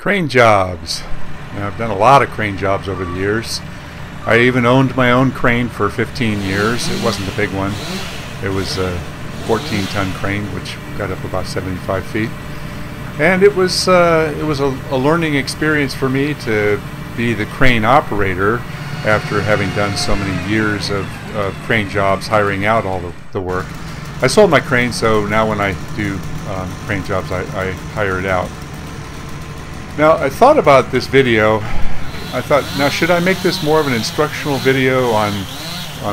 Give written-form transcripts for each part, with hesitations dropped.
Crane jobs. Now, I've done a lot of crane jobs over the years. I even owned my own crane for 15 years. It wasn't a big one. It was a 14-ton crane, which got up about 75 feet. And it was a learning experience for me to be the crane operator after having done so many years of crane jobs, hiring out all the work. I sold my crane, so now when I do crane jobs, I hire it out. Now, I thought about this video. I thought, now should I make this more of an instructional video on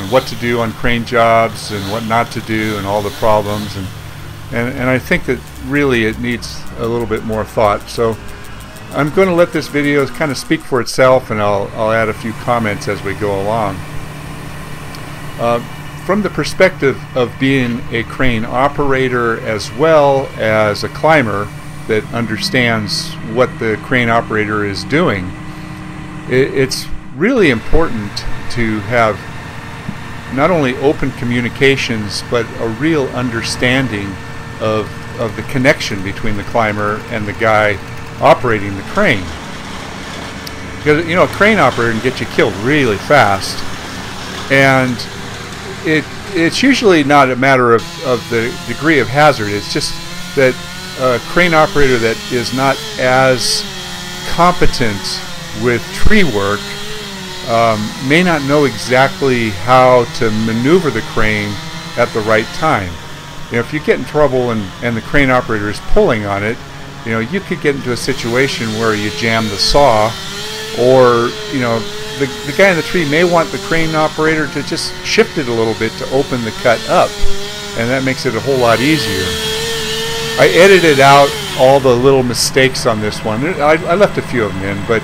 what to do on crane jobs and what not to do and all the problems, and I think that really it needs a little bit more thought. So I'm going to let this video kind of speak for itself, and I'll add a few comments as we go along. From the perspective of being a crane operator as well as a climber that understands what the crane operator is doing, it's really important to have not only open communications but a real understanding of the connection between the climber and the guy operating the crane. Because, you know, a crane operator can get you killed really fast, and it's usually not a matter of the degree of hazard. It's just that a crane operator that is not as competent with tree work may not know exactly how to maneuver the crane at the right time. You know, if you get in trouble and the crane operator is pulling on it, you know, you could get into a situation where you jam the saw, or, you know, the guy in the tree may want the crane operator to just shift it a little bit to open the cut up, and that makes it a whole lot easier. I edited out all the little mistakes on this one. I left a few of them in, but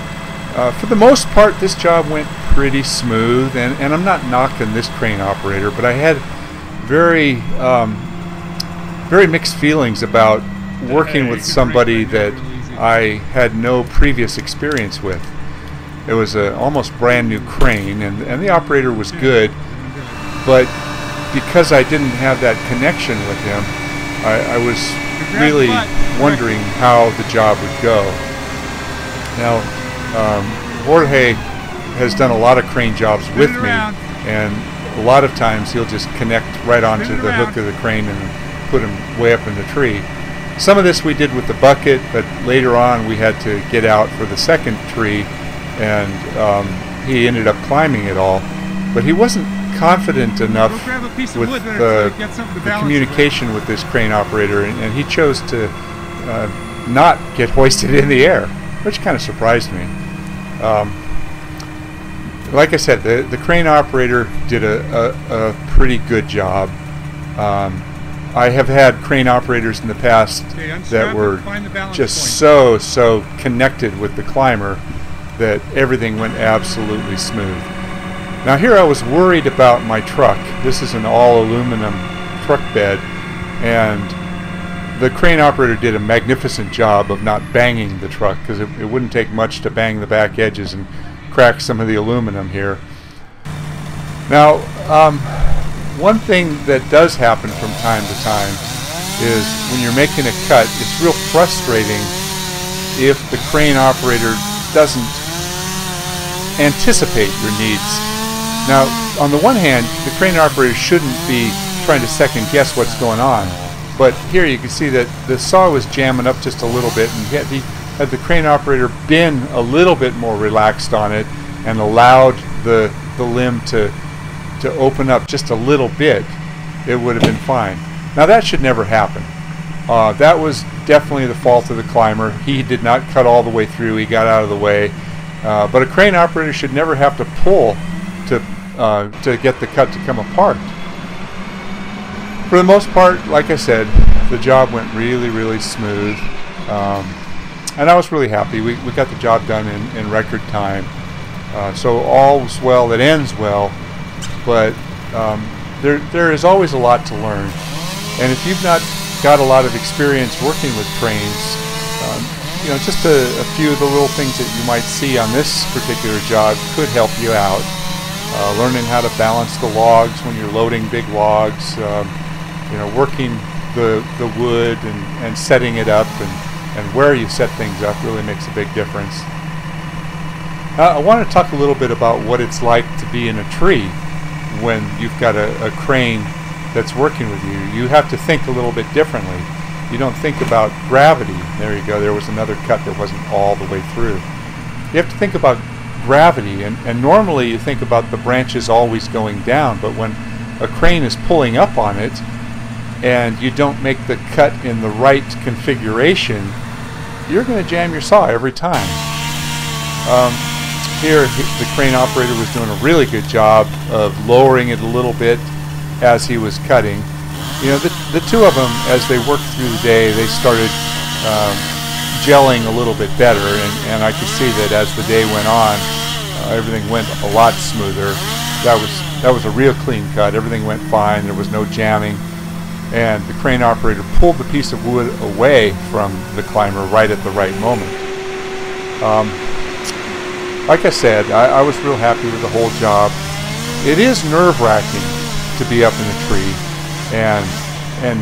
for the most part this job went pretty smooth, and I'm not knocking this crane operator, but I had very mixed feelings about working with somebody that I had no previous experience with. It was an almost brand new crane, and the operator was good, but because I didn't have that connection with him, I was really wondering how the job would go. Now, Jorge has done a lot of crane jobs with me, and a lot of times he'll just connect right onto the hook of the crane and put him way up in the tree. Some of this we did with the bucket, but later on we had to get out for the second tree, and he ended up climbing it all. But he wasn't confident enough with the communication with this crane operator, and he chose to not get hoisted in the air, which kind of surprised me. Like I said, the crane operator did a pretty good job. I have had crane operators in the past that were just so connected with the climber that everything went absolutely smooth. Now here I was worried about my truck. This is an all aluminum truck bed, and the crane operator did a magnificent job of not banging the truck, because it wouldn't take much to bang the back edges and crack some of the aluminum here. Now, one thing that does happen from time to time is when you're making a cut, it's real frustrating if the crane operator doesn't anticipate your needs. Now, on the one hand, the crane operator shouldn't be trying to second guess what's going on, but here you can see that the saw was jamming up just a little bit, and had the crane operator been a little bit more relaxed on it and allowed the limb to open up just a little bit, it would have been fine. Now that should never happen. That was definitely the fault of the climber. He did not cut all the way through, he got out of the way. But a crane operator should never have to pull to get the cut to come apart. For the most part, like I said, the job went really smooth, and I was really happy. We got the job done in record time. So all's well that ends well, but there is always a lot to learn. And if you've not got a lot of experience working with cranes, you know, just a few of the little things that you might see on this particular job could help you out. Learning how to balance the logs when you're loading big logs, you know, working the wood and setting it up, and and where you set things up really makes a big difference. I want to talk a little bit about what it's like to be in a tree when you've got a crane that's working with you. You have to think a little bit differently. You don't think about gravity. There you go. There was another cut that wasn't all the way through. You have to think about gravity, and normally you think about the branches always going down, but when a crane is pulling up on it and you don't make the cut in the right configuration, you're going to jam your saw every time. Here the crane operator was doing a really good job of lowering it a little bit as he was cutting. You know, the two of them, as they worked through the day, they started gelling a little bit better, and I could see that as the day went on, everything went a lot smoother. That was a real clean cut. Everything went fine. There was no jamming, and the crane operator pulled the piece of wood away from the climber right at the right moment. Like I said, I was real happy with the whole job. It is nerve-wracking to be up in a tree and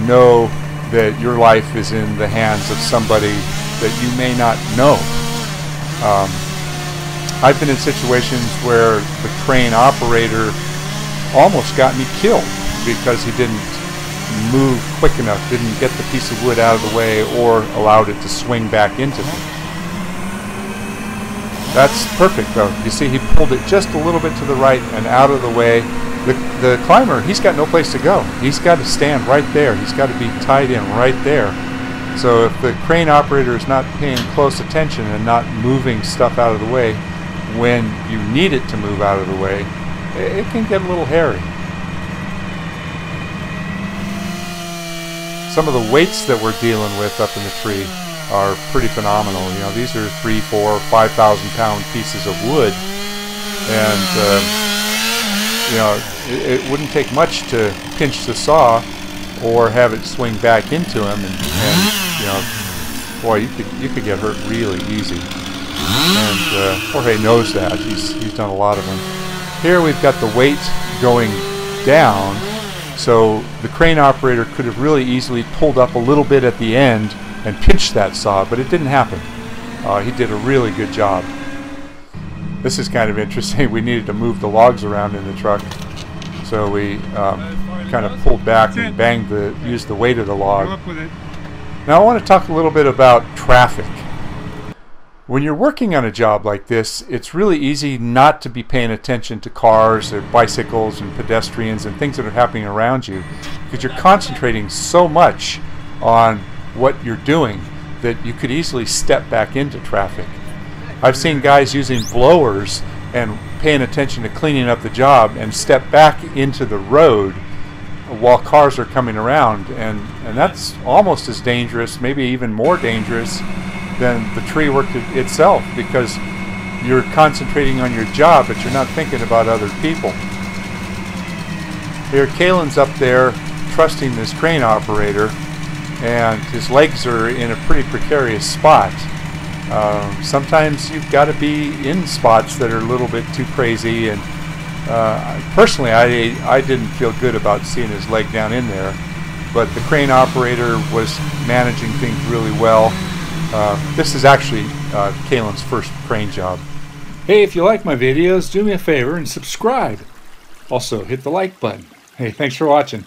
know that your life is in the hands of somebody that you may not know. I've been in situations where the crane operator almost got me killed because he didn't move quick enough, didn't get the piece of wood out of the way, or allowed it to swing back into me. That's perfect though. You see, he pulled it just a little bit to the right and out of the way. The climber, he's got no place to go. He's got to stand right there. He's got to be tied in right there. So if the crane operator is not paying close attention and not moving stuff out of the way when you need it to move out of the way, it can get a little hairy. Some of the weights that we're dealing with up in the tree are pretty phenomenal. You know, these are 3, 4, 5,000 pound pieces of wood, and you know, it wouldn't take much to pinch the saw or have it swing back into him, and you know, boy, you could get hurt really easy. And Jorge knows that. He's done a lot of them. Here we've got the weight going down, so the crane operator could have really easily pulled up a little bit at the end and pinched that saw, but it didn't happen. He did a really good job. This is kind of interesting. We needed to move the logs around in the truck, so we kind of pulled back and used the weight of the log. Now I want to talk a little bit about traffic. When you're working on a job like this, it's really easy not to be paying attention to cars or bicycles and pedestrians and things that are happening around you, because you're concentrating so much on what you're doing that you could easily step back into traffic. I've seen guys using blowers and paying attention to cleaning up the job and step back into the road while cars are coming around, and that's almost as dangerous, maybe even more dangerous than the tree work itself, because you're concentrating on your job but you're not thinking about other people. Here Kalen's up there trusting this crane operator, and his legs are in a pretty precarious spot. Sometimes you've got to be in spots that are a little bit too crazy, and personally I didn't feel good about seeing his leg down in there, but the crane operator was managing things really well. This is actually Kalen's first crane job. Hey, if you like my videos, do me a favor and subscribe. Also hit the like button. Hey, thanks for watching.